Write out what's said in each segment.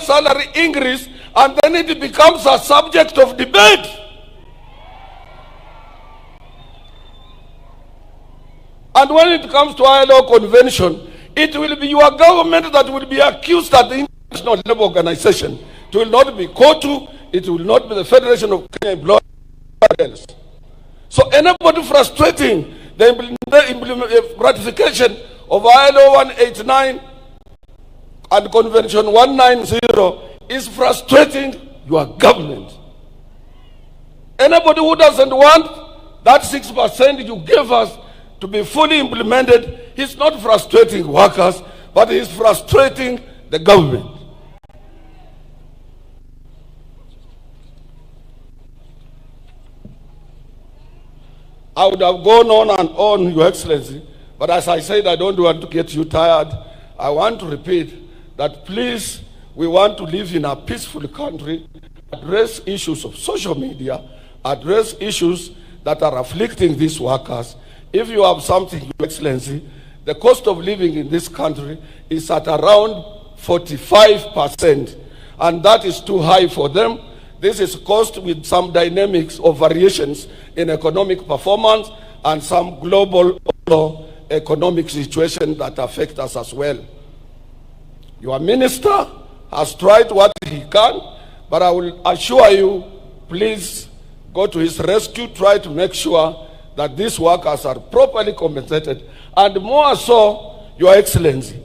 salary increase, and then it becomes a subject of debate. And when it comes to ILO convention, it will be your government that will be accused at the International Labour Organization. It will not be COTU, it will not be the Federation of Kenya Employers. So anybody frustrating the ratification of ILO 189 and Convention 190 is frustrating your government. Anybody who doesn't want that 6% you gave us to be fully implemented, he's not frustrating workers, but he's frustrating the government. I would have gone on and on, Your Excellency, but as I said, I don't want to get you tired. I want to repeat that please, we want to live in a peaceful country, address issues of social media, address issues that are afflicting these workers. If you have something, Your Excellency, the cost of living in this country is at around 45%, and that is too high for them. This is caused with some dynamics of variations in economic performance and some global economic situation that affect us as well. Your minister has tried what he can, but I will assure you, please go to his rescue, try to make sure that these workers are properly compensated, and more so, Your Excellency,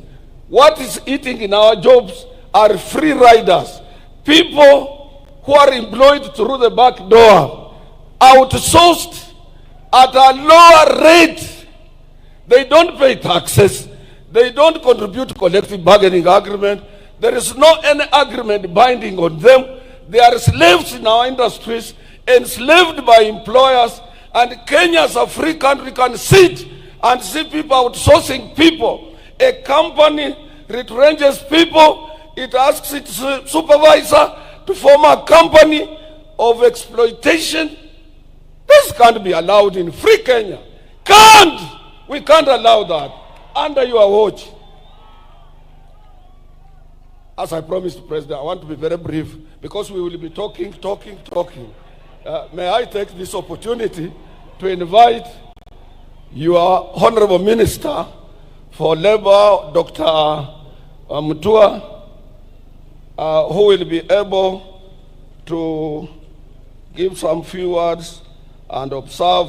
what is eating in our jobs are free riders, people who are employed through the back door, outsourced at a lower rate. They don't pay taxes, they don't contribute to collective bargaining agreement, there is no any agreement binding on them. They are slaves in our industries, enslaved by employers. And Kenya as a free country can sit and see people outsourcing people. A company retrenches people, it asks its supervisor to form a company of exploitation. This can't be allowed in free Kenya. We can't allow that under your watch. As I promised the President, I want to be very brief because we will be talking. May I take this opportunity to invite your Honorable Minister for Labor, Dr. Mutua, who will be able to give some few words and observe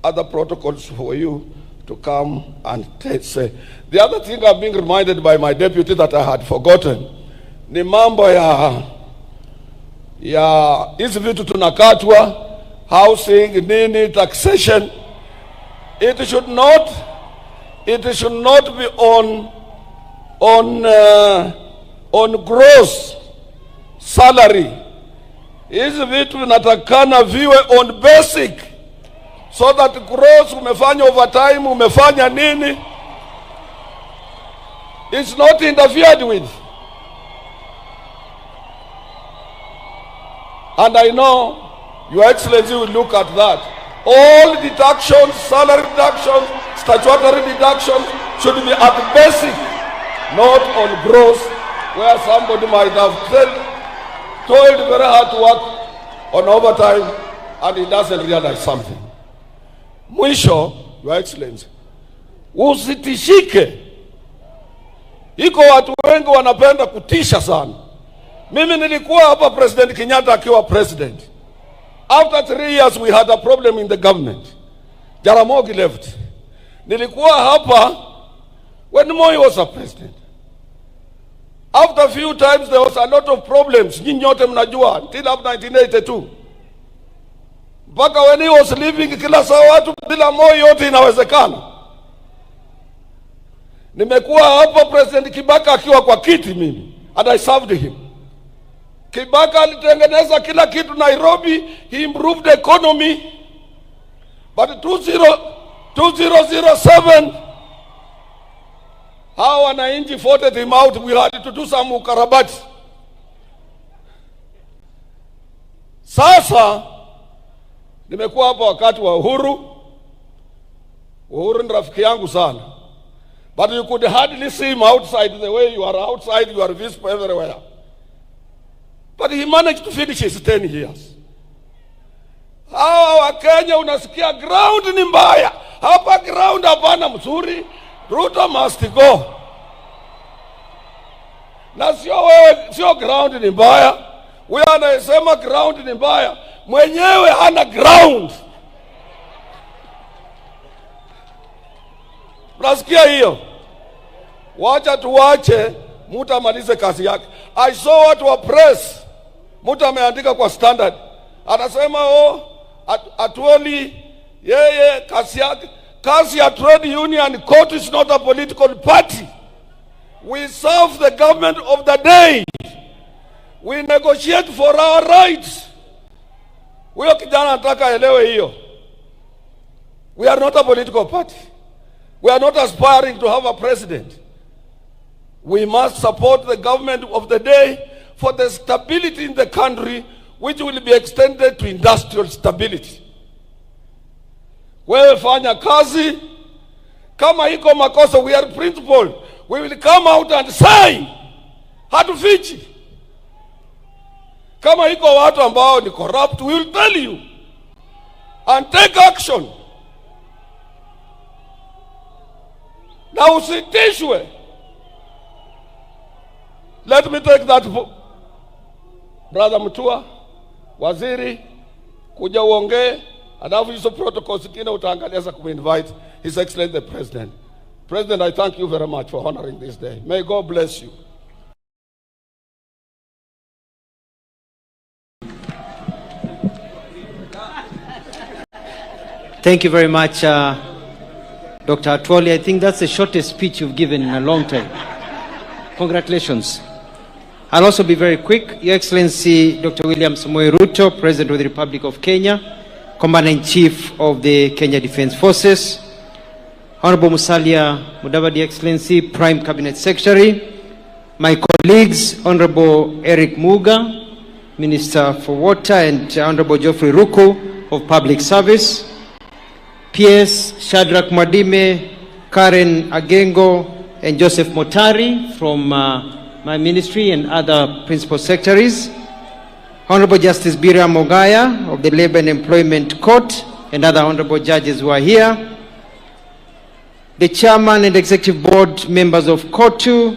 other protocols for you to come and say. The other thing I'm being reminded by my deputy that I had forgotten, ni mambo ya hizi vitu tunakatwa, housing, nini, taxation. It should not be on gross salary. Hizi vitu vinatakana viwe on basic, so that gross, umefanya overtime, umefanya nini, it's not interfered with. And I know Your Excellency will look at that. All deductions, salary deductions, statutory deductions should be at basic, not on gross, where somebody might have toiled very hard to work on overtime and he doesn't realize something. Mwisho, Your Excellency, usitishike. Iko watu wengi wanapenda kutisha sana. Mimi nilikuwa hapa President Kenyatta akiwa president. After 3 years we had a problem in the government. Jaramogi left. Nilikuwa hapa when Moi was a president. After a few times there was a lot of problems. Nyinyi nyote mnajua until up 1982. Mpaka when he was leaving, kila saa watu bila Moi yote inawezekana. Nimekuwa hapa President Kibaka akiwa kwa kiti mimi, and I served him. Kibaka alitengeneza kila kitu Nairobi, he improved the economy. But 2007, hawa wananchi voted him out. We had to do some ukarabati. Sasa nimekuwa hapa wakati wa Uhuru. Uhuru ni rafiki yangu sana. But you could hardly see him outside the way you are outside, you are visible everywhere. But he managed to finish his 10 years. Hawa wa Kenya unasikia ground ni mbaya. Hapa ground hapana mzuri. Ruto must go. Na sio ground ni mbaya. Huyo anayesema ground ni mbaya, mwenyewe hana ground. Unasikia hiyo? Wacha tuwache mtu amalize kazi yake. I saw watu wa press, mtu ameandika kwa Standard, anasema Atuoli yeye kazi ya trade union court is not a political party. We serve the government of the day. We negotiate for our rights. Huyo kijana anataka elewe hiyo. We are not a political party. We are not aspiring to have a president. We must support the government of the day for the stability in the country, which will be extended to industrial stability. Wewe fanya kazi, kama iko makosa, we are principled. We will come out and say, hatufichi. Kama iko watu ambao ni corrupt, we will tell you and take action. Na usitishwe. Let me take that, Brother Mutua, waziri, kuja uongee, alafu hizo protocols zingine utaangalia za kuinvite His Excellency the President. President, I thank you very much for honoring this day. May God bless you. Thank you very much, Dr. Atuoli. I think that's the shortest speech you've given in a long time. Congratulations. I'll also be very quick. Your Excellency, Dr. William Samoei Ruto, President of the Republic of Kenya, Commander-in-Chief of the Kenya Defence Forces, Honorable Musalia Mudavadi, Excellency, Prime Cabinet Secretary, my colleagues, Honorable Eric Muga, Minister for Water, and Honorable Geoffrey Ruku of Public Service, PS Shadrach Mwadime, Karen Agengo, and Joseph Motari from my ministry and other principal secretaries, Honorable Justice Bira Mogaya of the Labor and Employment Court, and other honorable judges who are here, the chairman and executive board members of COTU,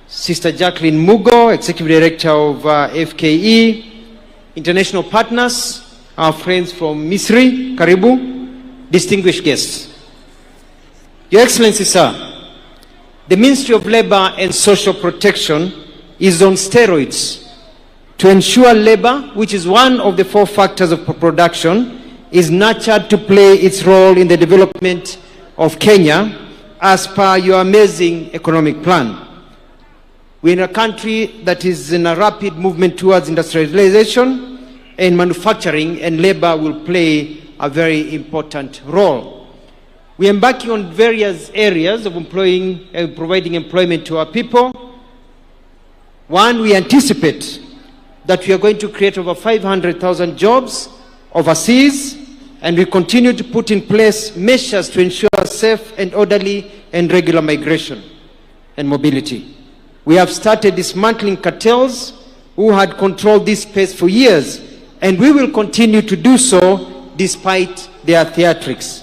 Sister Jacqueline Mugo, executive director of FKE, international partners, our friends from Misri, Karibu, distinguished guests. Your Excellency, sir, the Ministry of Labor and Social Protection is on steroids to ensure labor, which is one of the 4 factors of production, is nurtured to play its role in the development of Kenya as per your amazing economic plan. We're in a country that is in a rapid movement towards industrialization and manufacturing, and labor will play a very important role. We are embarking on various areas of employing and providing employment to our people. One, we anticipate that we are going to create over 500,000 jobs overseas, and we continue to put in place measures to ensure safe and orderly and regular migration and mobility. We have started dismantling cartels who had controlled this space for years, and we will continue to do so despite their theatrics.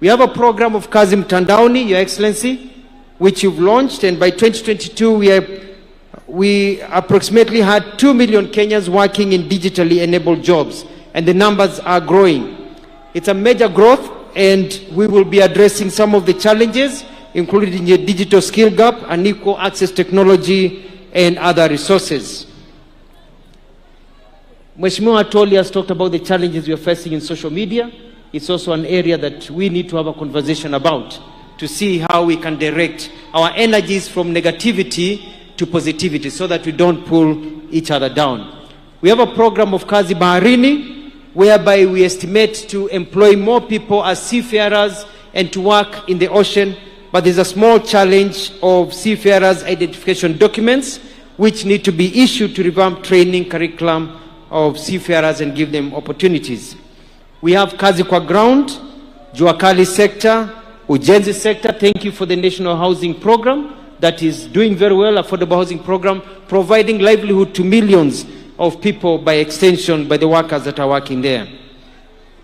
We have a program of Kazi Mtandaoni, Your Excellency, which you've launched, and by 2022 we approximately had 2 million Kenyans working in digitally enabled jobs, and the numbers are growing. It's a major growth, and we will be addressing some of the challenges, including the digital skill gap, unequal access technology, and other resources. Mheshimiwa Atuoli has talked about the challenges we are facing in social media. It's also an area that we need to have a conversation about to see how we can direct our energies from negativity to positivity so that we don't pull each other down. We have a program of Kazi Baharini, whereby we estimate to employ more people as seafarers and to work in the ocean, but there's a small challenge of seafarers' identification documents which need to be issued to revamp training curriculum of seafarers and give them opportunities. We have Kazi Kwa Ground, Juakali sector, Ujenzi sector, thank you for the National Housing Program that is doing very well, affordable housing program, providing livelihood to millions of people, by extension, by the workers that are working there.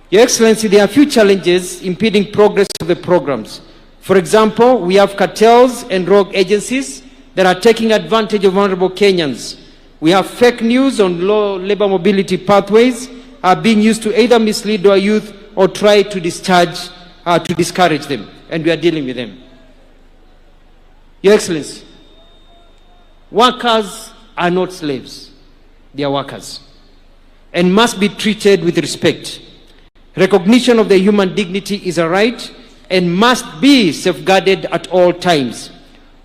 Your Excellency, there are a few challenges impeding progress of the programs. For example, we have cartels and rogue agencies that are taking advantage of vulnerable Kenyans. We have fake news on low labor mobility pathways are being used to either mislead our youth or try to discourage them, and we are dealing with them. Your Excellency, workers are not slaves. They are workers and must be treated with respect. Recognition of their human dignity is a right and must be safeguarded at all times.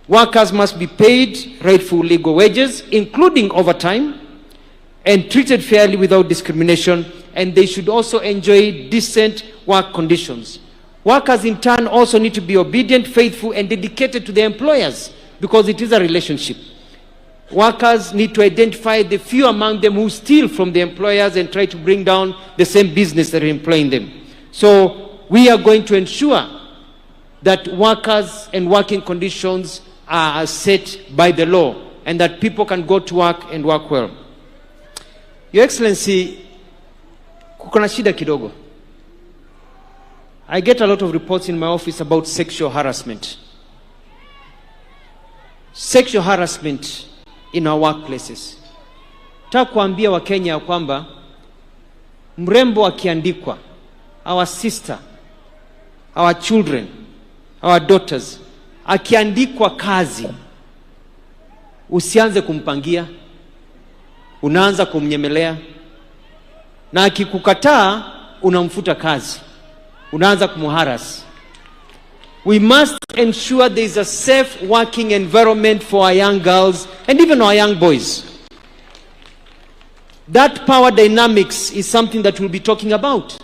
Workers must be paid rightful legal wages, including overtime, and treated fairly without discrimination, and they should also enjoy decent work conditions. Workers in turn also need to be obedient, faithful, and dedicated to their employers, because it is a relationship. Workers need to identify the few among them who steal from the employers and try to bring down the same business that are employing them. So we are going to ensure that workers and working conditions are set by the law, and that people can go to work and work well. Your Excellency, kuna shida kidogo. I get a lot of reports in my office about sexual harassment. Sexual harassment in our workplaces. Nataka kuambia Wakenya ya kwamba mrembo akiandikwa, our sister, our children, our daughters, akiandikwa kazi, usianze kumpangia, unaanza kumnyemelea, na akikukataa unamfuta kazi, unaanza kumharas. We must ensure there is a safe working environment for our young girls and even our young boys. That power dynamics is something that we'll be talking about.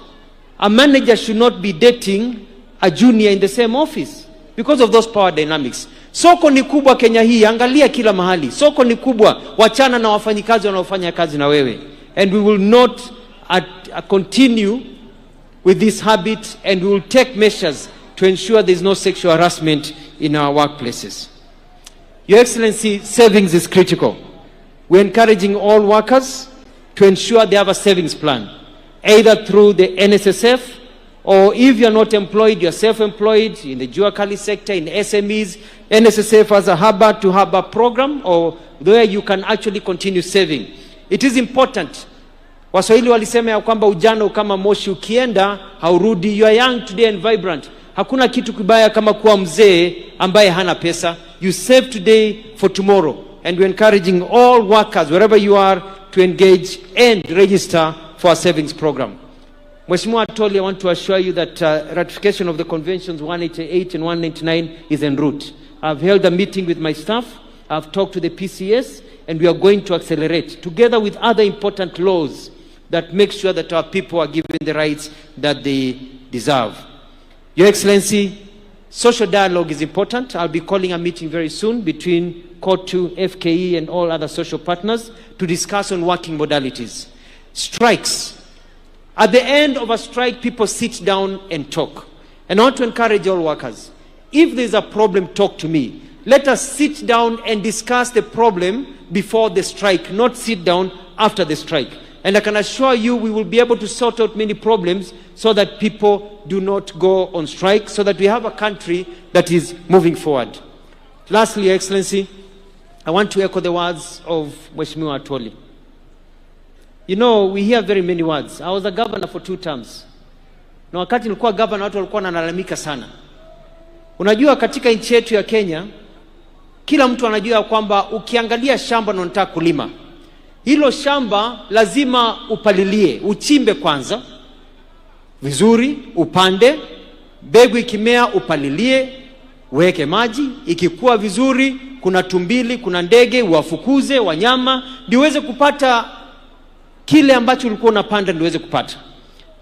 A manager should not be dating a junior in the same office because of those power dynamics. Soko ni kubwa Kenya hii, angalia kila mahali. Soko ni kubwa, wachana na wafanyikazi wanaofanya kazi na wewe. And we will not continue with this habit, and we will take measures to ensure there is no sexual harassment in our workplaces. Your Excellency, savings is critical. We're encouraging all workers to ensure they have a savings plan, either through the NSSF, or if you're not employed, you're self-employed in the jua kali sector, in SMEs, NSSF has a harbor to harbor program, or where you can actually continue saving. It is important. Waswahili walisema ya kwamba ujana kama moshi ukienda haurudi. You are young today and vibrant. Hakuna kitu kibaya kama kuwa mzee ambaye hana pesa. You save today for tomorrow. And we're encouraging all workers, wherever you are, to engage and register for a savings program. Mheshimiwa Atoli, I want to assure you that ratification of the conventions 188 and 199 is en route. I've held a meeting with my staff. I've talked to the PCS, and we are going to accelerate, together with other important laws that make sure that our people are given the rights that they deserve. Your Excellency, social dialogue is important. I'll be calling a meeting very soon between COTU, FKE, and all other social partners to discuss on working modalities. Strikes. At the end of a strike, people sit down and talk. And I want to encourage all workers, if there's a problem, talk to me. Let us sit down and discuss the problem before the strike, not sit down after the strike. And I can assure you we will be able to sort out many problems so that people do not go on strike, so that we have a country that is moving forward. Lastly, Your Excellency, I want to echo the words of Mheshimiwa Atoli. You know, we hear very many words. I was a governor for 2 terms. Na wakati nilikuwa governor, watu walikuwa wanalalamika sana. Unajua, katika nchi yetu ya Kenya, kila mtu anajua kwamba ukiangalia shamba na unataka kulima, hilo shamba lazima upalilie, uchimbe kwanza vizuri, upande, mbegu ikimea upalilie, weke maji, ikikua vizuri, kuna tumbili, kuna ndege, uwafukuze wanyama, ndio uweze kupata kile ambacho ulikuwa unapanda, ndio uweze kupata.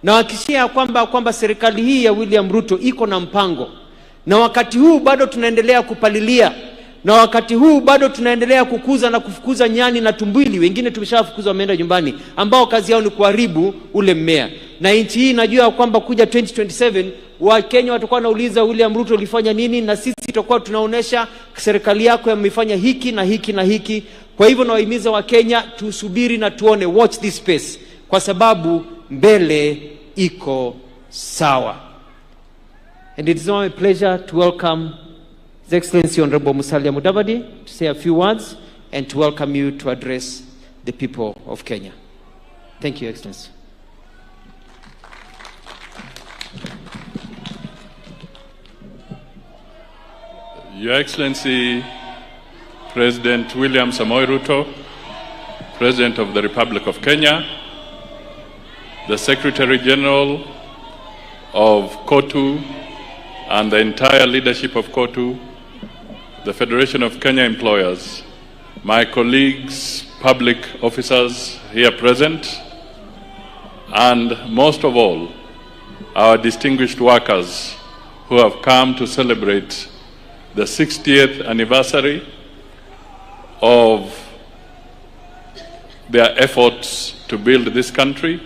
Na wakishia kwamba serikali hii ya William Ruto iko na mpango, na wakati huu bado tunaendelea kupalilia, na wakati huu bado tunaendelea kukuza na kufukuza nyani na tumbili, wengine tumeshafukuza wameenda nyumbani, ambao kazi yao ni kuharibu ule mmea. Na nchi hii najua kwamba kuja 2027 Wakenya watakuwa wanauliza William Ruto ulifanya nini, na sisi tutakuwa tunaonesha serikali yako imefanya hiki na hiki na hiki. Kwa hivyo nawahimiza Wakenya tusubiri na tuone, watch this space, kwa sababu mbele iko sawa. And it is now my pleasure to welcome His Excellency Honorable Musalia Mudavadi to say a few words and to welcome you to address the people of Kenya. Thank you, Excellency. Your Excellency, President William Samoei Ruto, President of the Republic of Kenya, the Secretary General of COTU and the entire leadership of COTU, the Federation of Kenya Employers, my colleagues, public officers here present, and most of all, our distinguished workers who have come to celebrate the 60th anniversary of their efforts to build this country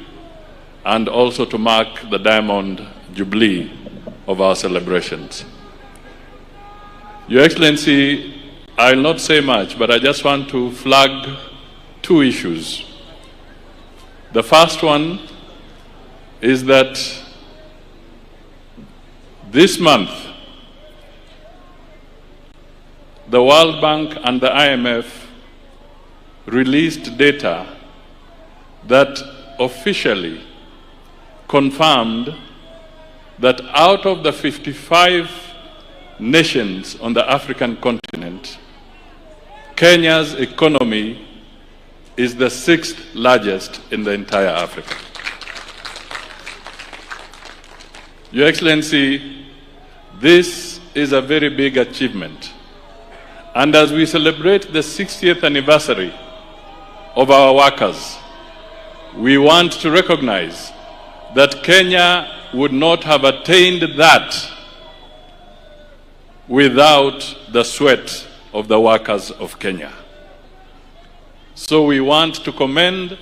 and also to mark the Diamond Jubilee of our celebrations. Your Excellency, I will not say much, but I just want to flag two issues. The first one is that this month, the World Bank and the IMF released data that officially confirmed that out of the 55 nations on the African continent, Kenya's economy is the 6th largest in the entire Africa. Your Excellency, this is a very big achievement. And as we celebrate the 60th anniversary of our workers, we want to recognize that Kenya would not have attained that without the sweat of the workers of Kenya. So we want to commend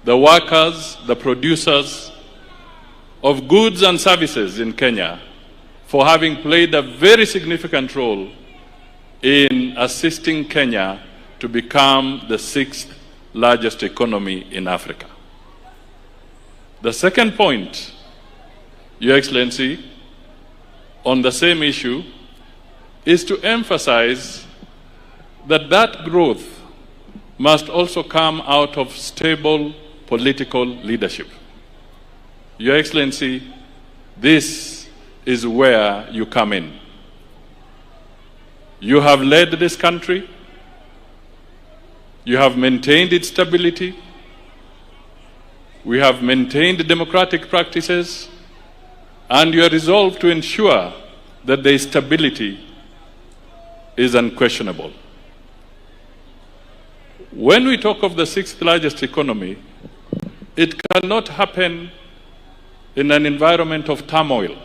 the workers, the producers of goods and services in Kenya for having played a very significant role in assisting Kenya to become the 6th largest economy in Africa. The second point, Your Excellency, on the same issue, is to emphasize that that growth must also come out of stable political leadership. Your Excellency, this is where you come in. You have led this country. You have maintained its stability. We have maintained democratic practices, and you are resolved to ensure that the stability is unquestionable. When we talk of the 6th largest economy, it cannot happen in an environment of turmoil,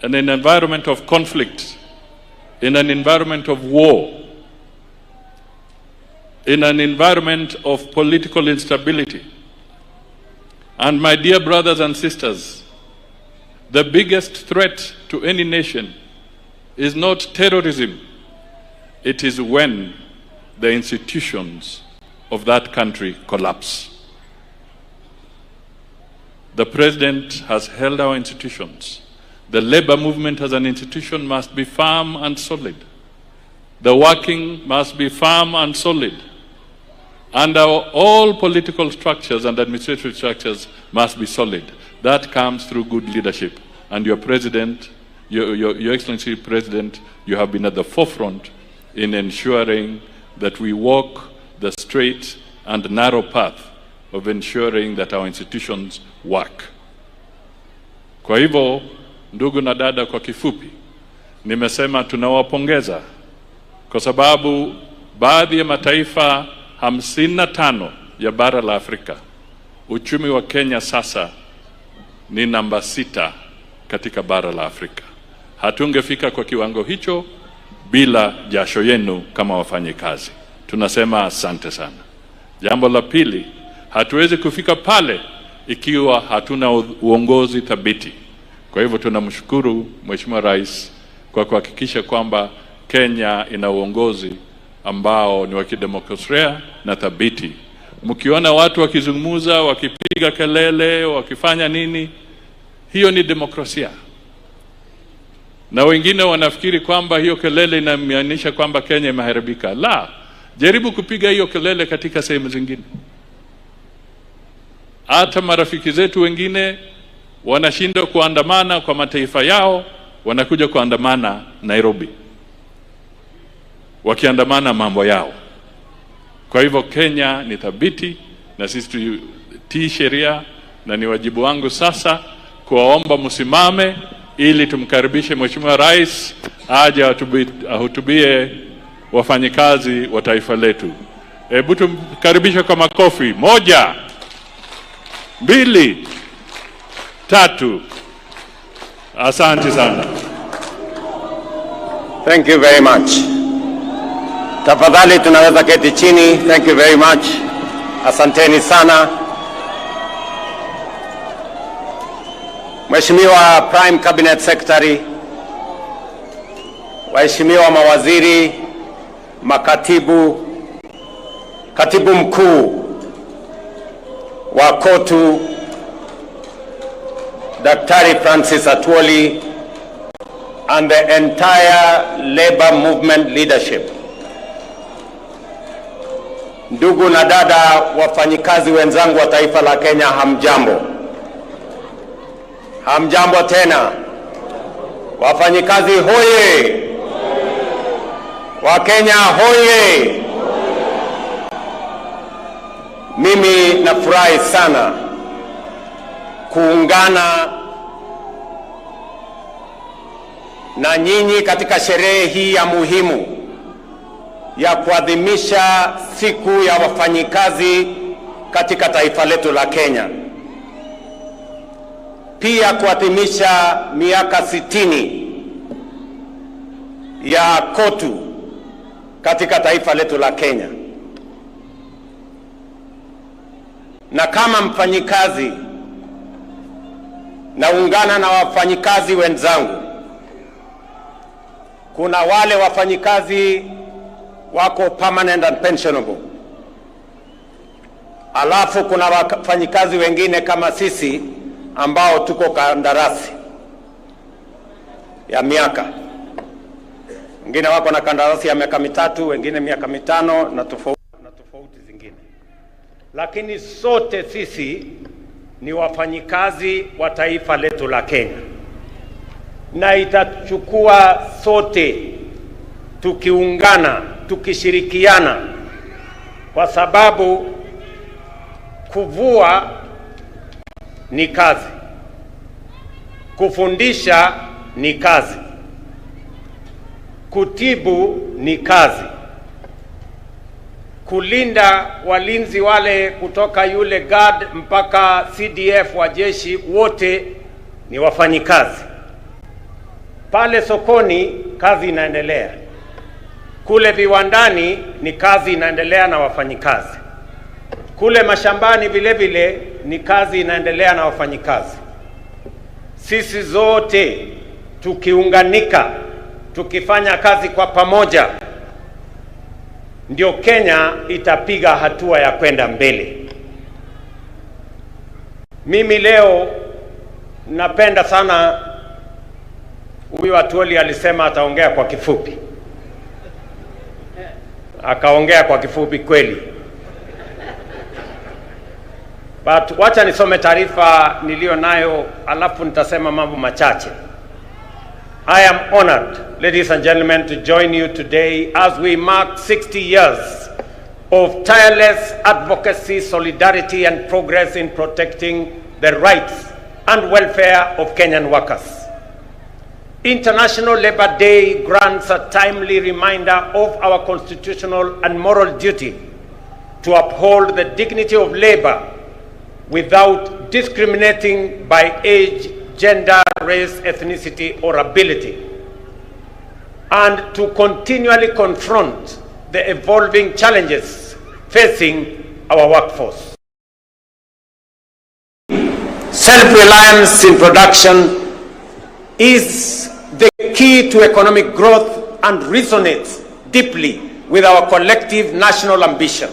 in an environment of conflict, in an environment of war, in an environment of political instability. And my dear brothers and sisters, the biggest threat to any nation is not terrorism. It is when the institutions of that country collapse. The President has held our institutions. The labor movement as an institution must be firm and solid. The working must be firm and solid. And all political structures and administrative structures must be solid. That comes through good leadership. And your President, Your Excellency President, you have been at the forefront in ensuring that we walk the straight and narrow path of ensuring that our institutions work. Kwa hivyo, ndugu na dada, kwa kifupi, nimesema tunawapongeza kwa sababu baadhi ya mataifa 55 ya bara la Afrika, uchumi wa Kenya sasa ni namba 6 katika bara la Afrika. Hatungefika kwa kiwango hicho bila jasho yenu kama wafanyikazi. Tunasema asante sana. Jambo la pili, hatuwezi kufika pale ikiwa hatuna uongozi thabiti. Kwa hivyo tunamshukuru Mheshimiwa Rais kwa kuhakikisha kwamba Kenya ina uongozi ambao ni wa kidemokrasia na thabiti. Mkiona watu wakizungumza, wakipiga kelele, wakifanya nini, hiyo ni demokrasia. Na wengine wanafikiri kwamba hiyo kelele inamaanisha kwamba Kenya imeharibika. La, jaribu kupiga hiyo kelele katika sehemu zingine. Hata marafiki zetu wengine wanashindwa kuandamana kwa mataifa yao, wanakuja kuandamana Nairobi, wakiandamana mambo yao. Kwa hivyo Kenya ni thabiti na sisi tutii sheria, na ni wajibu wangu sasa kuwaomba msimame ili tumkaribishe Mheshimiwa Rais aje ahutubie wafanyikazi wa taifa letu. Hebu tumkaribishe kwa makofi. 1, 2, 3. Asante sana. Thank you very much. Tafadhali tunaweza keti chini. Thank you very much. Asanteni sana. Mheshimiwa Prime Cabinet Secretary, waheshimiwa mawaziri, makatibu, katibu mkuu wa KOTU, Daktari Francis Atwoli, and the entire labor movement leadership. Ndugu na dada wafanyikazi wenzangu wa taifa la Kenya, hamjambo. Hamjambo tena. Wafanyikazi hoye. Wakenya hoye. Mimi nafurahi sana kuungana na nyinyi katika sherehe hii ya muhimu ya kuadhimisha siku ya wafanyikazi katika taifa letu la Kenya. Pia kuadhimisha miaka 60 ya KOTU katika taifa letu la Kenya. Na kama mfanyikazi, naungana na wafanyikazi wenzangu. Kuna wale wafanyikazi wako permanent and pensionable. Alafu kuna wafanyikazi wengine kama sisi ambao tuko kandarasi ya miaka. Wengine wako na kandarasi ya miaka 3, wengine miaka 5 na tofauti zingine. Lakini sote sisi ni wafanyikazi wa taifa letu la Kenya. Na itachukua sote tukiungana, tukishirikiana, kwa sababu kuvua ni kazi, kufundisha ni kazi, kutibu ni kazi, kulinda walinzi wale kutoka yule guard mpaka CDF wa jeshi, wote ni wafanyikazi. Pale sokoni kazi inaendelea, kule viwandani ni kazi inaendelea na wafanyikazi, kule mashambani vile vile ni kazi inaendelea na wafanyikazi. Sisi zote tukiunganika, tukifanya kazi kwa pamoja, ndio Kenya itapiga hatua ya kwenda mbele. Mimi leo napenda sana, huyu Atwoli alisema ataongea kwa kifupi. Akaongea kwa kifupi kweli. But wacha nisome taarifa nilio nayo, alafu nitasema mambo machache. I am honored, ladies and gentlemen, to join you today as we mark 60 years of tireless advocacy, solidarity and progress in protecting the rights and welfare of Kenyan workers. International Labour Day grants a timely reminder of our constitutional and moral duty to uphold the dignity of labor without discriminating by age, gender, race, ethnicity, or ability, and to continually confront the evolving challenges facing our workforce. Self-reliance in production is the key to economic growth and resonates deeply with our collective national ambition.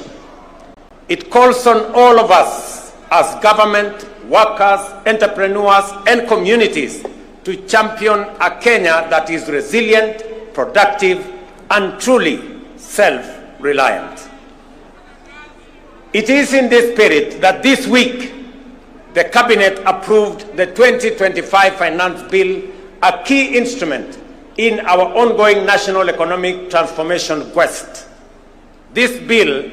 It calls on all of us as government, workers, entrepreneurs, and communities to champion a Kenya that is resilient, productive, and truly self-reliant. It is in this spirit that this week the Cabinet approved the 2025 Finance Bill, a key instrument in our ongoing national economic transformation quest. This bill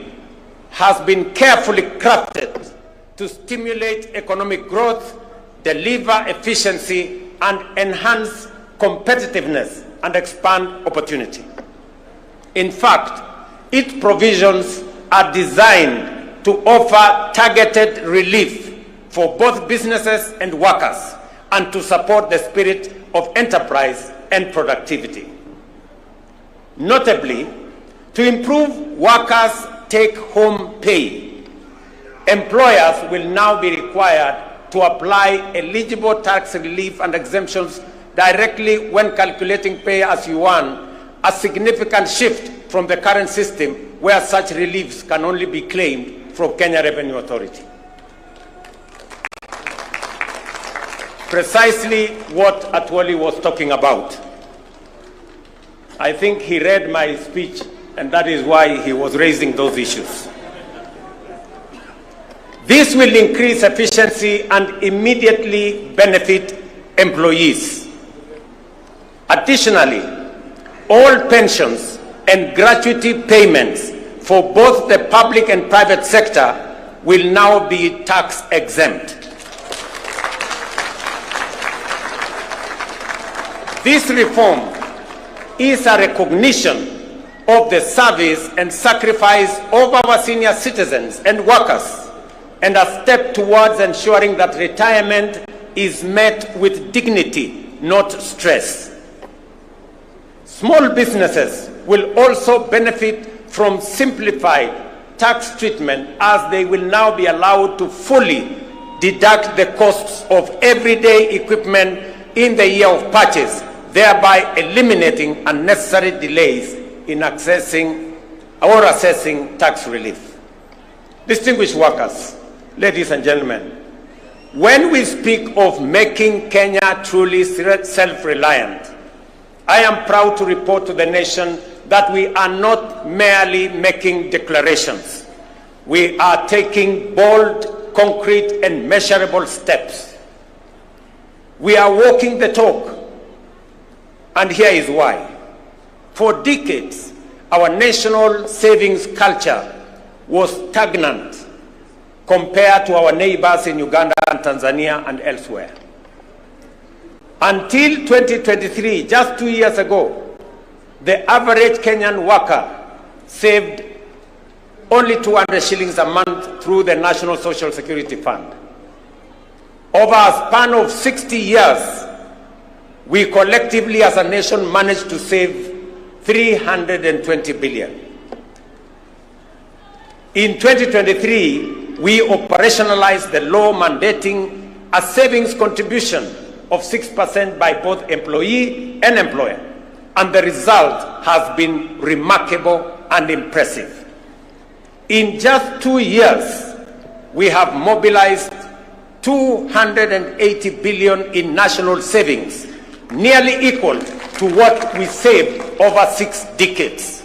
has been carefully crafted to stimulate economic growth, deliver efficiency, and enhance competitiveness and expand opportunity. In fact, its provisions are designed to offer targeted relief for both businesses and workers and to support the spirit of enterprise and productivity. Notably, to improve workers' take-home pay, employers will now be required to apply eligible tax relief and exemptions directly when calculating pay as you earn, a significant shift from the current system where such reliefs can only be claimed from Kenya Revenue Authority. Precisely what Atwoli was talking about. I think he read my speech, and that is why he was raising those issues. This will increase efficiency and immediately benefit employees. Additionally, all pensions and gratuity payments for both the public and private sector will now be tax exempt. This reform is a recognition of the service and sacrifice of our senior citizens and workers, and a step towards ensuring that retirement is met with dignity, not stress. Small businesses will also benefit from simplified tax treatment, as they will now be allowed to fully deduct the costs of everyday equipment in the year of purchase, thereby eliminating unnecessary delays in accessing or assessing tax relief. Distinguished workers, ladies and gentlemen, when we speak of making Kenya truly self-reliant, I am proud to report to the nation that we are not merely making declarations. We are taking bold, concrete, and measurable steps. We are walking the talk, and here is why. For decades, our national savings culture was stagnant compared to our neighbors in Uganda and Tanzania and elsewhere. Until 2023, just 2 years ago, the average Kenyan worker saved only 200 shillings a month through the National Social Security Fund. Over a span of 60 years, we collectively as a nation managed to save 320 billion. In 2023, we operationalized the law mandating a savings contribution of 6% by both employee and employer, and the result has been remarkable and impressive. In just 2 years, we have mobilized 280 billion in national savings, nearly equal to what we saved over 6 decades.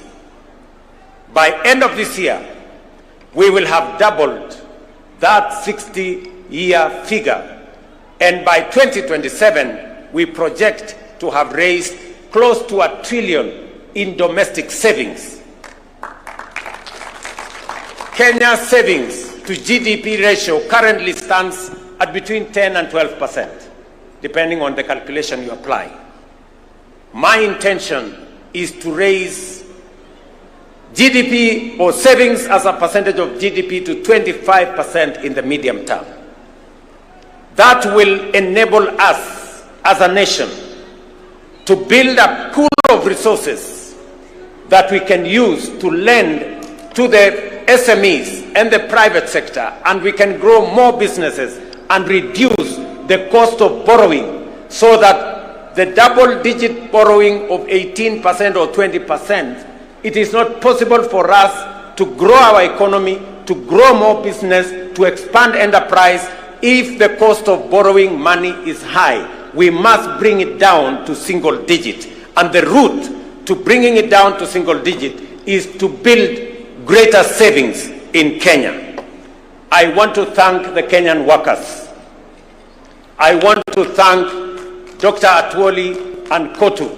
By end of this year, we will have doubled that 60-year figure, and by 2027, we project to have raised close to $1 trillion in domestic savings. Kenya's savings to GDP ratio currently stands at between 10 and 12%, depending on the calculation you apply. My intention is to raise GDP or savings as a percentage of GDP to 25% in the medium term. That will enable us as a nation to build a pool of resources that we can use to lend to the SMEs and the private sector, and we can grow more businesses and reduce the cost of borrowing, so that the double-digit borrowing of 18% or 20%, it is not possible for us to grow our economy, to grow more business, to expand enterprise if the cost of borrowing money is high. We must bring it down to single digit. And the route to bringing it down to single digit is to build greater savings in Kenya. I want to thank the Kenyan workers. I want to thank Dr. Atwoli and Kotu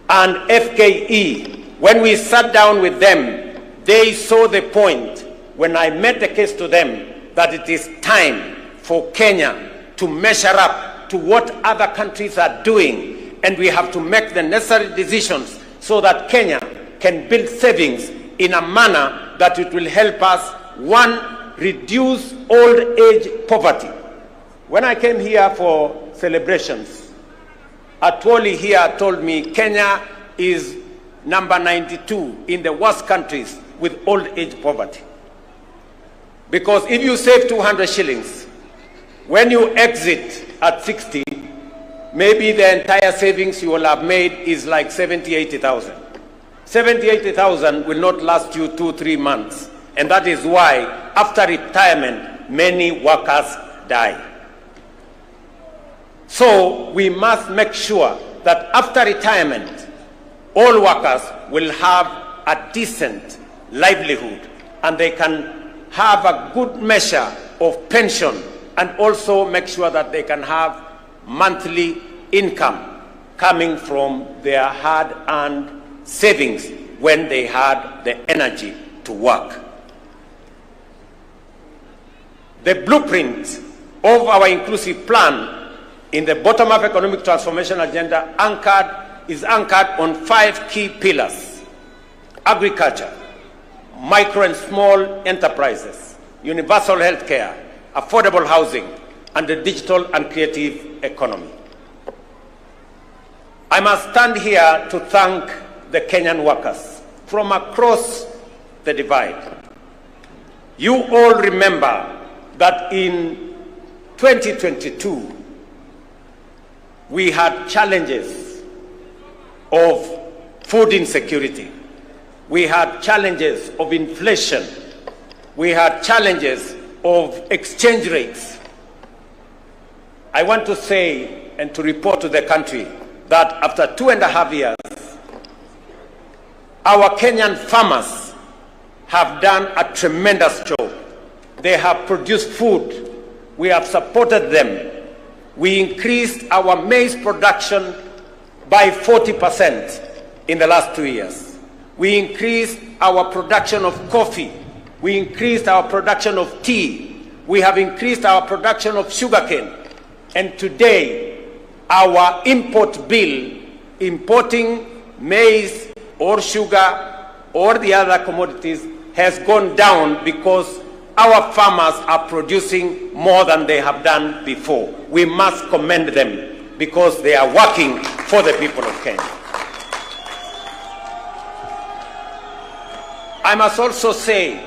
and FKE. When we sat down with them, they saw the point when I made the case to them that it is time for Kenya to measure up to what other countries are doing, and we have to make the necessary decisions so that Kenya can build savings in a manner that it will help us, one, reduce old age poverty. When I came here for celebrations, Atwoli here told me Kenya is number 92 in the worst countries with old age poverty. Because if you save 200 shillings, when you exit at 60, maybe the entire savings you will have made is like 70, 80,000. 70, 80,000 will not last you 2-3 months. And that is why, after retirement, many workers die. So we must make sure that after retirement, all workers will have a decent livelihood and they can have a good measure of pension, and also make sure that they can have monthly income coming from their hard-earned savings when they had the energy to work. The blueprint of our inclusive plan in the bottom-up economic transformation agenda is anchored on 5 key pillars: agriculture, micro and small enterprises, universal health care, affordable housing, and the digital and creative economy. I must stand here to thank the Kenyan workers from across the divide. You all remember that in 2022, we had challenges of food insecurity. We had challenges of inflation. We had challenges of exchange rates. I want to say and to report to the country that after 2.5 years, our Kenyan farmers have done a tremendous job. They have produced food. We have supported them. We increased our maize production by 40% in the last 2 years. We increased our production of coffee. We increased our production of tea. We have increased our production of sugarcane. And today, our import bill, importing maize or sugar or the other commodities, has gone down because our farmers are producing more than they have done before. We must commend them because they are working for the people of Kenya. I must also say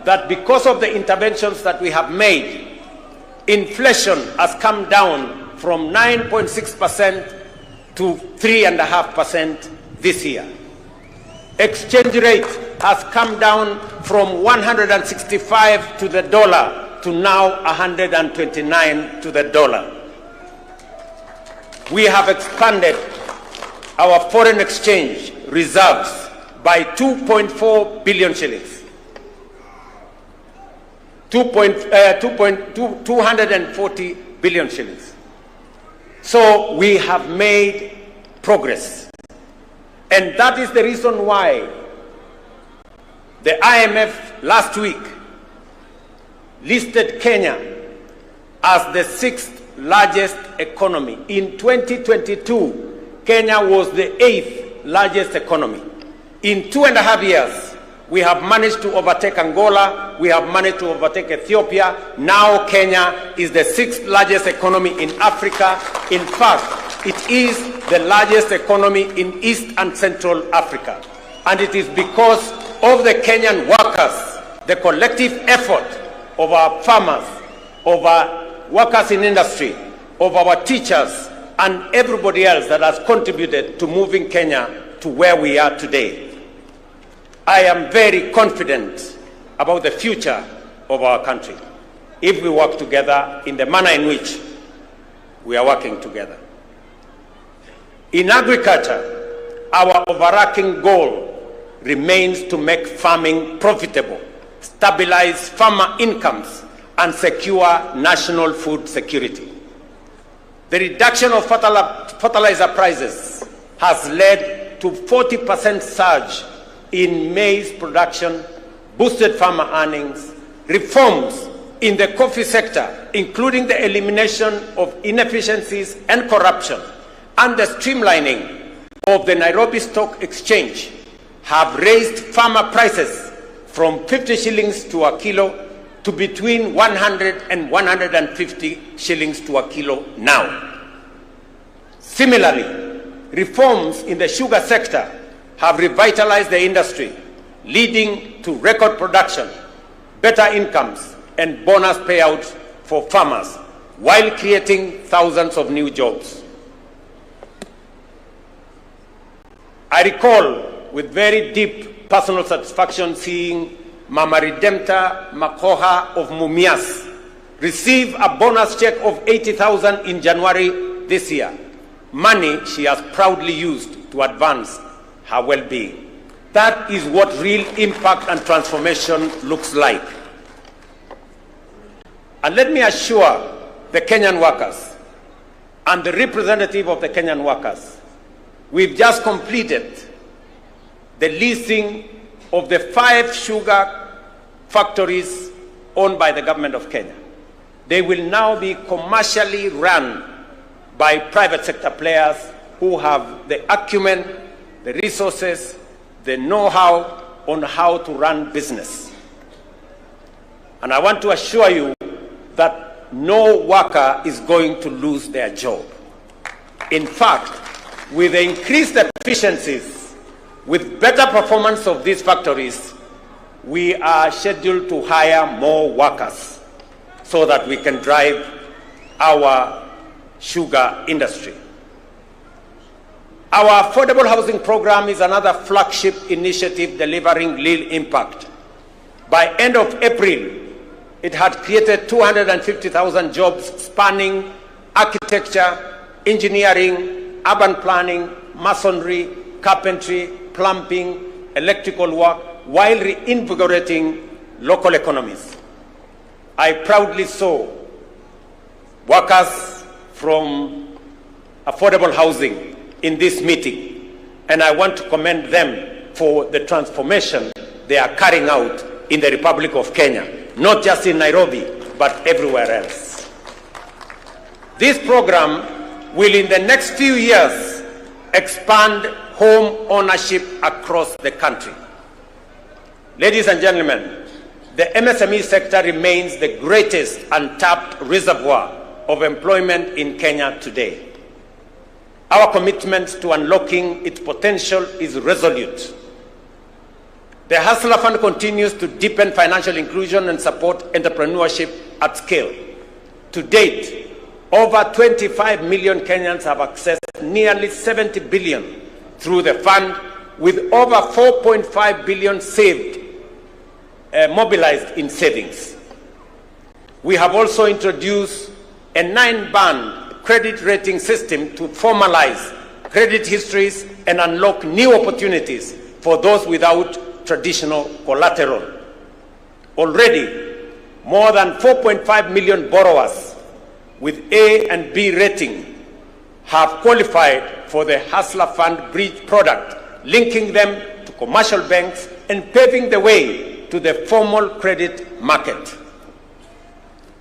that because of the interventions that we have made, inflation has come down from 9.6% to 3.5% this year. Exchange rate has come down from 165 to the dollar to now 129 to the dollar. We have expanded our foreign exchange reserves by 2.4 billion shillings. 240 billion shillings. So we have made progress. And that is the reason why the IMF last week listed Kenya as the 6th largest economy. In 2022, Kenya was the 8th largest economy. In 2.5 years, we have managed to overtake Angola, we have managed to overtake Ethiopia. Now Kenya is the 6th largest economy in Africa. In fact, it is the largest economy in East and Central Africa. And it is because of the Kenyan workers, the collective effort of our farmers, of our workers in industry, of our teachers, and everybody else that has contributed to moving Kenya to where we are today. I am very confident about the future of our country if we work together in the manner in which we are working together. In agriculture, our overarching goal remains to make farming profitable, stabilize farmer incomes, and secure national food security. The reduction of fertilizer prices has led to 40% surge in maize production, boosted farmer earnings, reforms in the coffee sector, including the elimination of inefficiencies and corruption, and the streamlining of the Nairobi Stock Exchange have raised farmer prices from 50 shillings to a kilo to between 100 and 150 shillings to a kilo now. Similarly, reforms in the sugar sector have revitalized the industry, leading to record production, better incomes, and bonus payouts for farmers, while creating thousands of new jobs. I recall with very deep personal satisfaction seeing Mama Redempta Makoha of Mumias receive a bonus check of 80,000 in January this year, money she has proudly used to advance her well-being. That is what real impact and transformation looks like. And let me assure the Kenyan workers and the representative of the Kenyan workers, we've just completed the leasing of the 5 sugar factories owned by the government of Kenya. They will now be commercially run by private sector players who have the acumen, the resources, the know-how on how to run business. And I want to assure you that no worker is going to lose their job. In fact, with the increased efficiencies, with better performance of these factories, we are scheduled to hire more workers so that we can drive our sugar industry. Our affordable housing program is another flagship initiative delivering real impact. By end of April, it had created 250,000 jobs spanning architecture, engineering, urban planning, masonry, carpentry, plumbing, electrical work, while reinvigorating local economies. I proudly saw workers from affordable housing in this meeting, and I want to commend them for the transformation they are carrying out in the Republic of Kenya, not just in Nairobi, but everywhere else. This program will, in the next few years, expand home ownership across the country. Ladies and gentlemen, the MSME sector remains the greatest untapped reservoir of employment in Kenya today. Our commitment to unlocking its potential is resolute. The Hustler Fund continues to deepen financial inclusion and support entrepreneurship at scale. To date, over 25 million Kenyans have accessed nearly 70 billion through the fund, with over 4.5 billion saved, mobilized in savings. We have also introduced a 9-band credit rating system to formalize credit histories and unlock new opportunities for those without traditional collateral. Already, more than 4.5 million borrowers with A and B rating have qualified for the Hustler Fund Bridge product, linking them to commercial banks and paving the way to the formal credit market.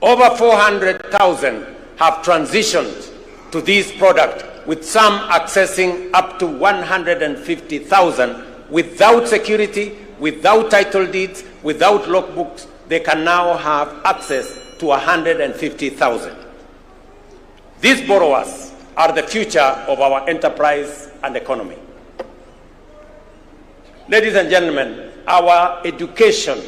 Over 400,000 have transitioned to this product, with some accessing up to 150,000 without security, without title deeds, without logbooks. They can now have access to 150,000. These borrowers are the future of our enterprise and economy. Ladies and gentlemen, our education,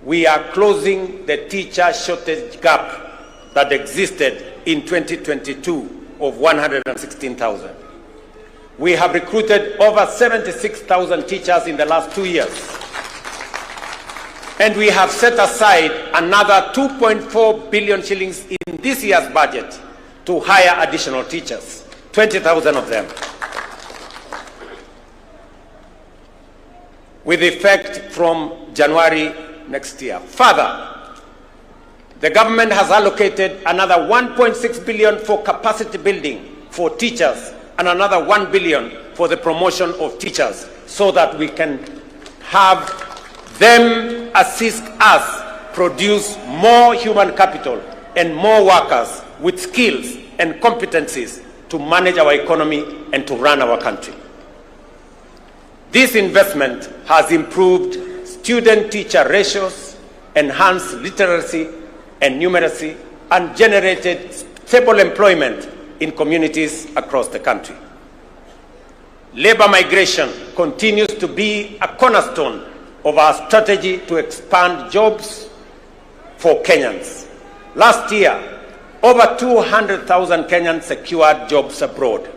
we are closing the teacher shortage gap that existed in 2022 of 116,000. We have recruited over 76,000 teachers in the last 2 years. And we have set aside another 2.4 billion shillings in this year's budget to hire additional teachers, 20,000 of them, with effect from January next year. Further, the government has allocated another 1.6 billion for capacity building for teachers and another 1 billion for the promotion of teachers so that we can have them assist us produce more human capital and more workers with skills and competencies to manage our economy and to run our country. This investment has improved student-teacher ratios, enhanced literacy and numeracy, and generated stable employment in communities across the country. Labor migration continues to be a cornerstone of our strategy to expand jobs for Kenyans. Last year, over 200,000 Kenyans secured jobs abroad.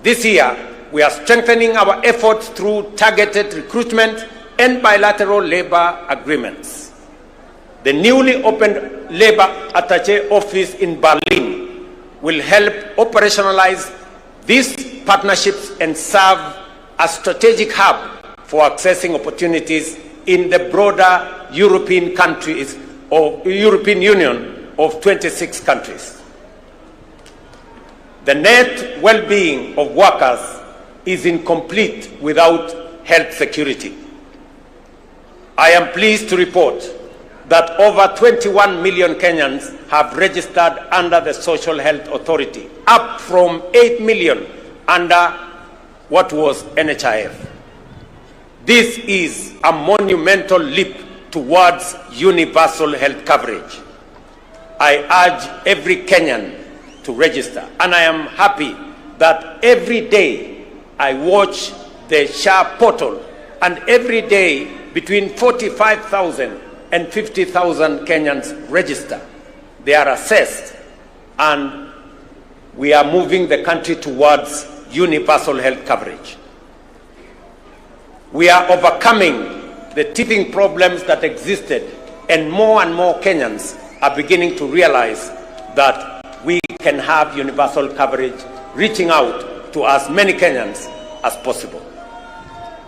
This year, we are strengthening our efforts through targeted recruitment and bilateral labor agreements. The newly opened Labor Attaché office in Berlin will help operationalize these partnerships and serve as a strategic hub for accessing opportunities in the broader European countries or European Union of 26 countries. The net well-being of workers is incomplete without health security. I am pleased to report that over 21 million Kenyans have registered under the Social Health Authority, up from 8 million under what was NHIF. This is a monumental leap towards universal health coverage. I urge every Kenyan to register, and I am happy that every day I watch the SHA portal, and every day between 45,000 and 50,000 Kenyans register. They are assessed, and we are moving the country towards universal health coverage. We are overcoming the teething problems that existed, and more Kenyans are beginning to realize that we can have universal coverage, reaching out to as many Kenyans as possible.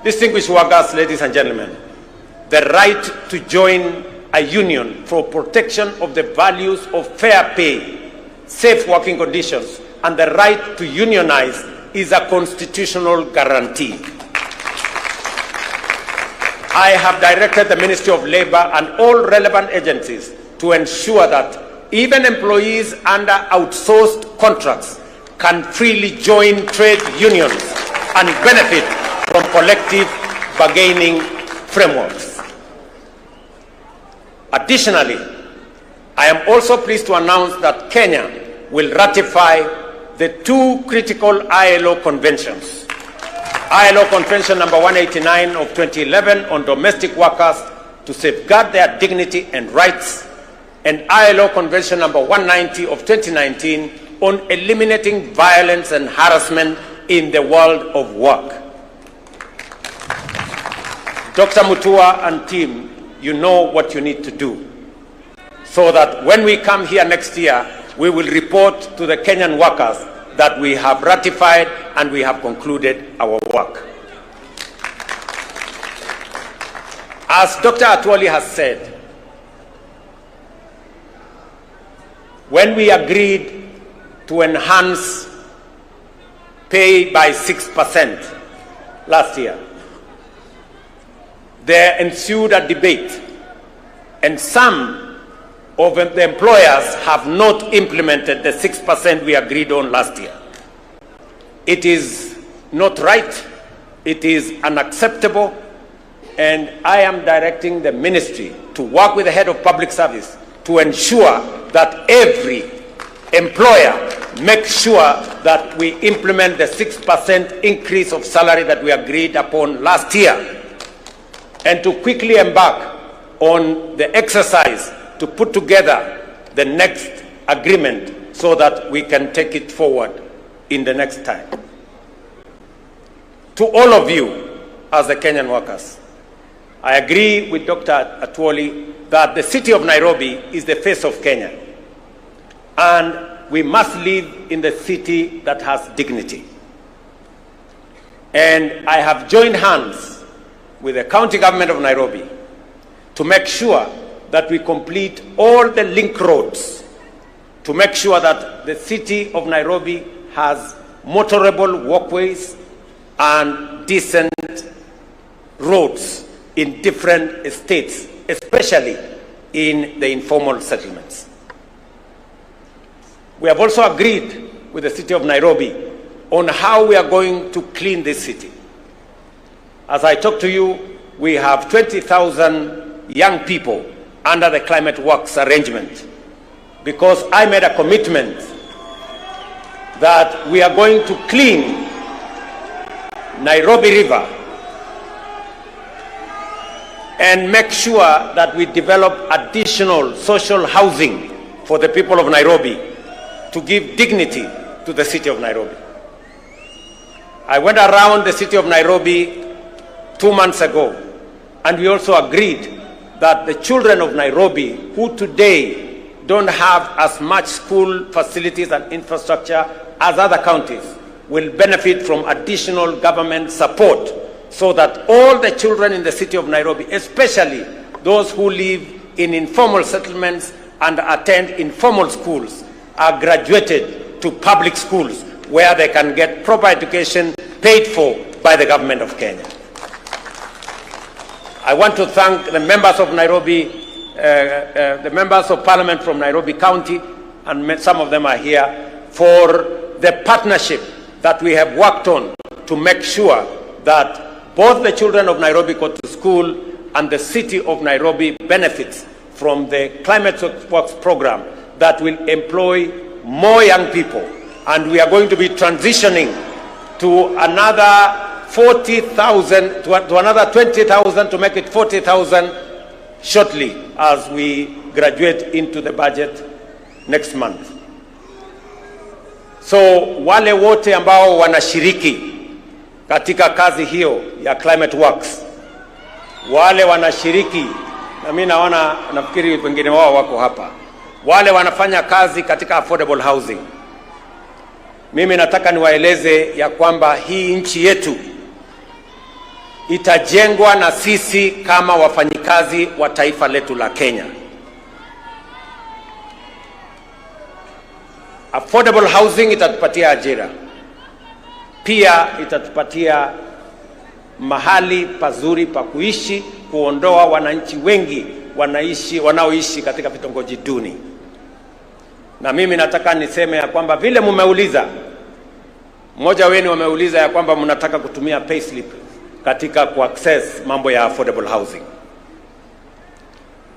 Distinguished workers, ladies and gentlemen, the right to join a union for protection of the values of fair pay, safe working conditions, and the right to unionize is a constitutional guarantee. I have directed the Ministry of Labor and all relevant agencies to ensure that even employees under outsourced contracts can freely join trade unions and benefit from collective bargaining frameworks. Additionally, I am also pleased to announce that Kenya will ratify the two critical ILO conventions. ILO Convention number 189 of 2011 on domestic workers to safeguard their dignity and rights, and ILO Convention number 190 of 2019 on eliminating violence and harassment in the world of work. Dr. Mutua and team, you know what you need to do so that when we come here next year, we will report to the Kenyan workers that we have ratified and we have concluded our work. As Dr. Atwoli has said, when we agreed to enhance pay by 6% last year, there ensued a debate, and some of the employers have not implemented the 6% we agreed on last year. It is not right, it is unacceptable, and I am directing the ministry to work with the head of public service to ensure that every employer makes sure that we implement the 6% increase of salary that we agreed upon last year, and to quickly embark on the exercise to put together the next agreement so that we can take it forward in the next time. To all of you as the Kenyan workers, I agree with Dr. Atwoli that the city of Nairobi is the face of Kenya, and we must live in the city that has dignity. And I have joined hands with the county government of Nairobi to make sure that we complete all the link roads to make sure that the city of Nairobi has motorable walkways and decent roads in different estates, especially in the informal settlements. We have also agreed with the city of Nairobi on how we are going to clean this city. As I talk to you, we have 20,000 young people under the Climate Works arrangement, because I made a commitment that we are going to clean Nairobi River and make sure that we develop additional social housing for the people of Nairobi to give dignity to the city of Nairobi. I went around the city of Nairobi 2 months ago, and we also agreed that the children of Nairobi, who today don't have as much school facilities and infrastructure as other counties, will benefit from additional government support, so that all the children in the city of Nairobi, especially those who live in informal settlements and attend informal schools, are graduated to public schools where they can get proper education paid for by the government of Kenya. I want to thank the members of Nairobi, the members of parliament from Nairobi County, and some of them are here, for the partnership that we have worked on to make sure that both the children of Nairobi go to school and the city of Nairobi benefits from the Climate Works program that will employ more young people. And we are going to be transitioning to another 40,000, to another 20,000 to make it 40,000 shortly as we graduate into the budget next month. So wale wote ambao wanashiriki katika kazi hiyo ya Climate Works, wale wanashiriki, na mimi naona, nafikiri wengine wao wako hapa, wale wanafanya kazi katika affordable housing, mimi nataka niwaeleze ya kwamba hii nchi yetu itajengwa na sisi kama wafanyikazi wa taifa letu la Kenya. Affordable housing itatupatia ajira, pia itatupatia mahali pazuri pa kuishi, kuondoa wananchi wengi wanaoishi katika vitongoji duni. Na mimi nataka niseme ya kwamba vile mmeuliza, mmoja wenu wameuliza ya kwamba mnataka kutumia payslip katika kuaccess mambo ya affordable housing.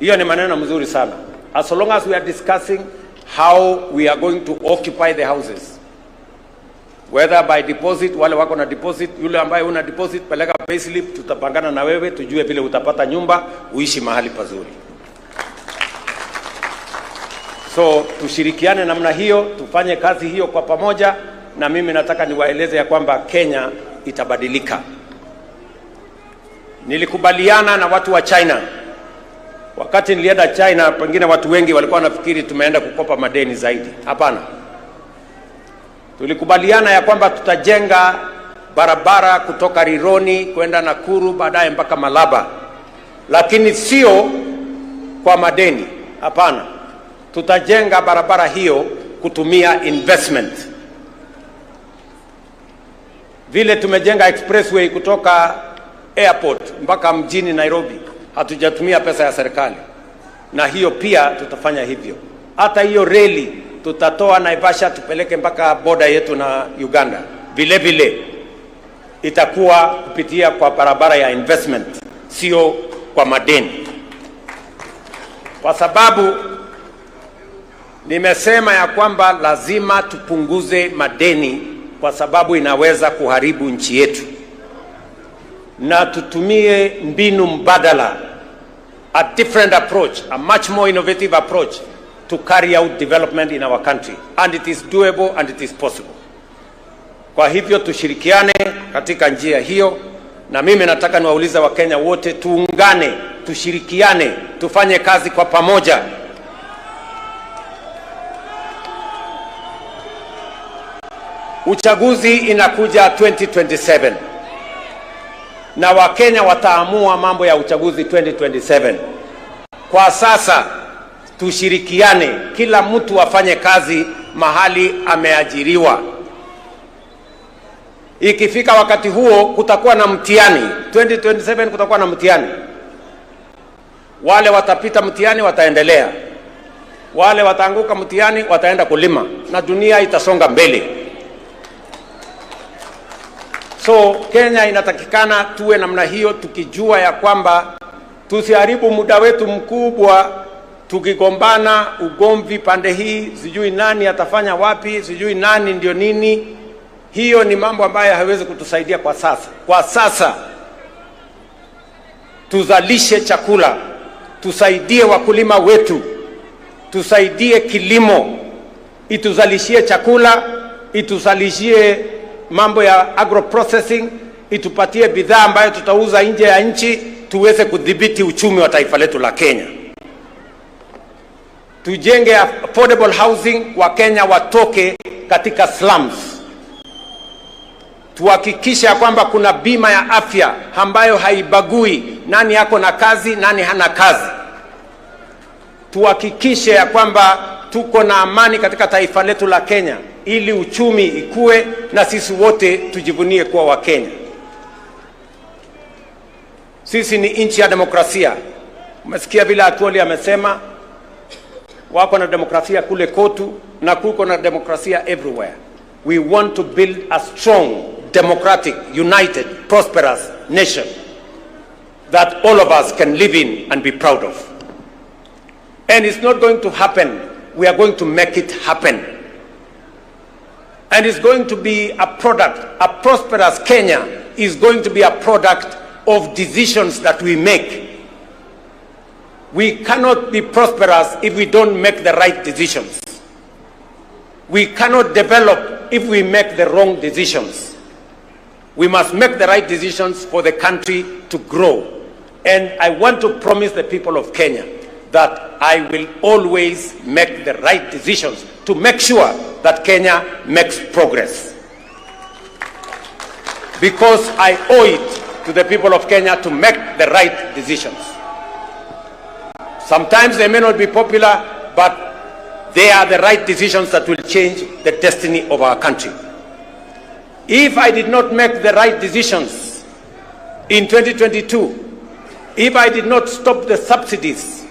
Hiyo ni maneno mzuri sana. As long as we are discussing how we are going to occupy the houses, whether by deposit, wale wako na deposit, yule ambaye una deposit peleka payslip, tutapangana na wewe tujue vile utapata nyumba uishi mahali pazuri. So tushirikiane namna hiyo, tufanye kazi hiyo kwa pamoja, na mimi nataka niwaeleze ya kwamba Kenya itabadilika. Nilikubaliana na watu wa China. Wakati nilienda China, pengine watu wengi walikuwa wanafikiri tumeenda kukopa madeni zaidi. Hapana. Tulikubaliana ya kwamba tutajenga barabara kutoka Rironi kwenda Nakuru, baadaye mpaka Malaba. Lakini sio kwa madeni. Hapana. Tutajenga barabara hiyo kutumia investment. Vile tumejenga expressway kutoka airport mpaka mjini Nairobi, hatujatumia pesa ya serikali. Na hiyo pia tutafanya hivyo. Hata hiyo reli tutatoa Naivasha tupeleke mpaka boda yetu na Uganda. Vile vile itakuwa kupitia kwa barabara ya investment, sio kwa madeni. Kwa sababu nimesema ya kwamba lazima tupunguze madeni, kwa sababu inaweza kuharibu nchi yetu. Na tutumie mbinu mbadala, a different approach, a much more innovative approach to carry out development in our country, and it is doable and it is possible. Kwa hivyo tushirikiane katika njia hiyo, na mimi nataka niwaulize Wakenya wote tuungane, tushirikiane, tufanye kazi kwa pamoja. Uchaguzi inakuja 2027. Na Wakenya wataamua mambo ya uchaguzi 2027. Kwa sasa tushirikiane, kila mtu afanye kazi mahali ameajiriwa. Ikifika wakati huo kutakuwa na mtihani, 2027 kutakuwa na mtihani. Wale watapita mtihani wataendelea, wale wataanguka mtihani wataenda kulima, na dunia itasonga mbele. So Kenya inatakikana tuwe namna hiyo, tukijua ya kwamba tusiharibu muda wetu mkubwa tukigombana, ugomvi pande hii, sijui nani atafanya wapi, sijui nani ndio nini. Hiyo ni mambo ambayo haiwezi kutusaidia kwa sasa. Kwa sasa tuzalishe chakula, tusaidie wakulima wetu, tusaidie kilimo, ituzalishie chakula, ituzalishie mambo ya agroprocessing, itupatie bidhaa ambayo tutauza nje ya nchi, tuweze kudhibiti uchumi wa taifa letu la Kenya. Tujenge affordable housing, wa Kenya watoke katika slums. Tuhakikishe kwamba kuna bima ya afya ambayo haibagui nani yako na kazi, nani hana kazi. Tuhakikishe ya kwamba tuko na amani katika taifa letu la Kenya, ili uchumi ikue na sisi wote tujivunie kuwa wa Kenya. Sisi ni nchi ya demokrasia. Umesikia vile Atwoli amesema wako na demokrasia kule Kotu na kuko na demokrasia everywhere. We want to build a strong, democratic, united, prosperous nation that all of us can live in and be proud of. And it's not going to happen. We are going to make it happen. And it's going to be a product, a prosperous Kenya is going to be a product of decisions that we make. We cannot be prosperous if we don't make the right decisions. We cannot develop if we make the wrong decisions. We must make the right decisions for the country to grow. And I want to promise the people of Kenya that I will always make the right decisions to make sure that Kenya makes progress. Because I owe it to the people of Kenya to make the right decisions. Sometimes they may not be popular, but they are the right decisions that will change the destiny of our country. If I did not make the right decisions in 2022, if I did not stop the subsidies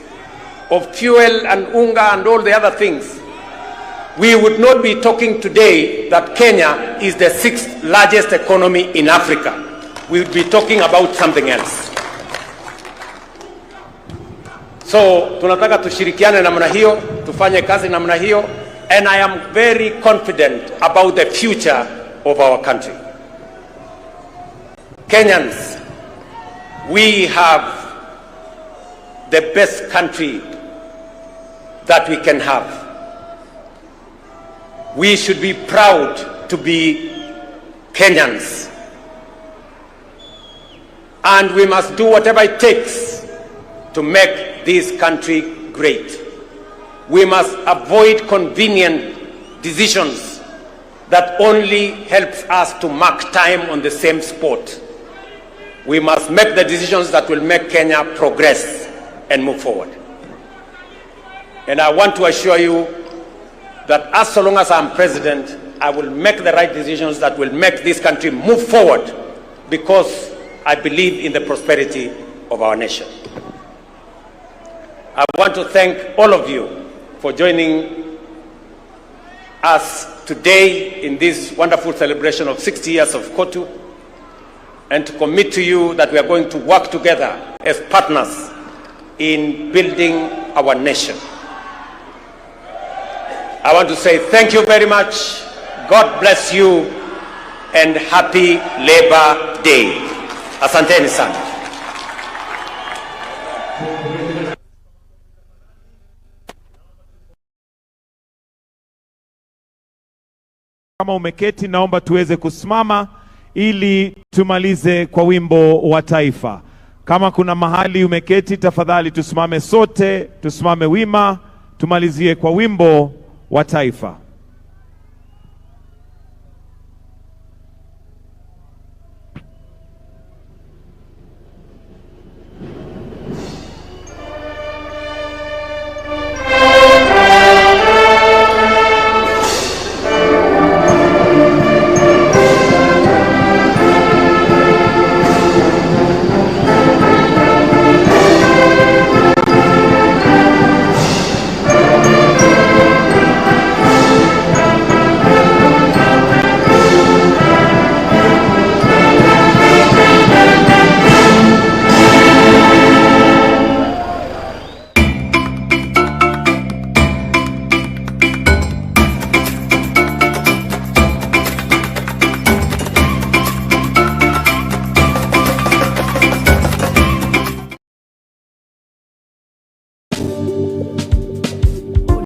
of fuel and unga and all the other things, we would not be talking today that Kenya is the 6th largest economy in Africa. We would be talking about something else. So tunataka tushirikiane namna hiyo, tufanye kazi namna hiyo, and I am very confident about the future of our country. Kenyans, we have the best country that we can have. We should be proud to be Kenyans. And we must do whatever it takes to make this country great. We must avoid convenient decisions that only helps us to mark time on the same spot. We must make the decisions that will make Kenya progress and move forward. And I want to assure you that as long as I'm president, I will make the right decisions that will make this country move forward, because I believe in the prosperity of our nation. I want to thank all of you for joining us today in this wonderful celebration of 60 years of Kotu, and to commit to you that we are going to work together as partners in building our nation. I want to say thank you very much. God bless you, and happy Labor Day. Asanteni sana. Kama umeketi, naomba tuweze kusimama ili tumalize kwa wimbo wa taifa. Kama kuna mahali umeketi, tafadhali tusimame sote, tusimame wima, tumalizie kwa wimbo wa taifa.